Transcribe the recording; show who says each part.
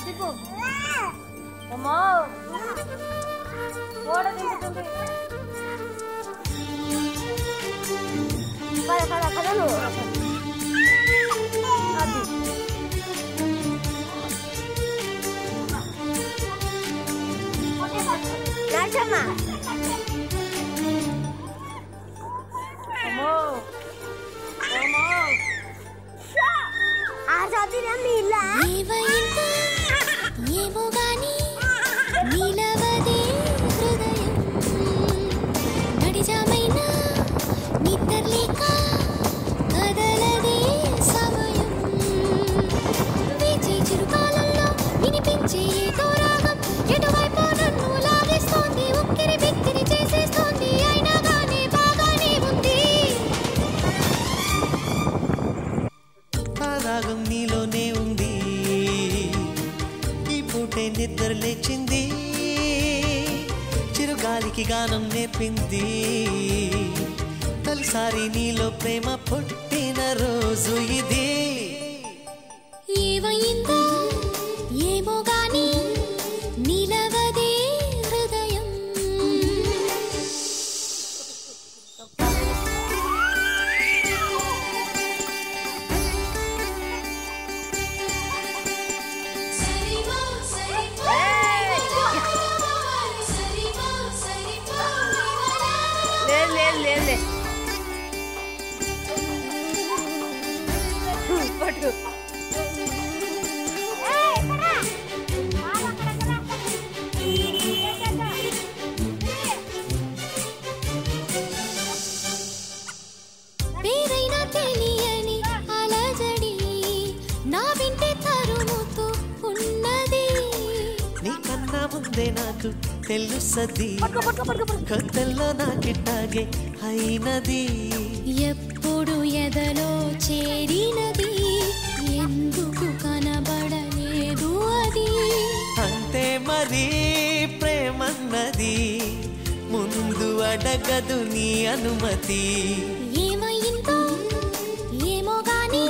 Speaker 1: దిగు అమ్మో ఓడ దింపుతుంది పద పద పదను అది నర్సమ్మ అమ్మో అమ్మో ఆ సాతిరా నీలా
Speaker 2: ఏమో గాని నీలవదే హృదయం నడిజామైనా నిద్రలేక కదలదే సమయం వేచే చిరుకాలంలో వినిపించే ఏదో రాగం ఎటువైపు నన్ను లాగేస్తోంది ఉక్కిరి బిక్కిరి చేసేస్తోంది అయినా గానీ బాగానే ఉంది
Speaker 3: ఆ రాగం నీలోనే ఉంది పూటే నిద్ర లేచింది చిరుగాలికి గానం నేర్పింది తొలిసారి నీలో ప్రేమ పుట్టిన రోజు ఇది
Speaker 2: ఏవయిందో ఏమో గాని నీలవదే హృదయం
Speaker 1: ले पटू
Speaker 2: పేరైనా తెలియని అలజడి నా వింటే తరుముతూ ఉన్నది
Speaker 3: నీకన్నా ముందే నాకు తెలుసది కొత్తల్లో నాకిట్టాగే అయినది
Speaker 2: ఎప్పుడు ఎదలో చేరినది ఎందుకు కనబడలేదు అది
Speaker 3: అంతే మరి ప్రేమన్నది ముందు అడగదు నీ అనుమతి
Speaker 2: ఏమైందో ఏమో గాని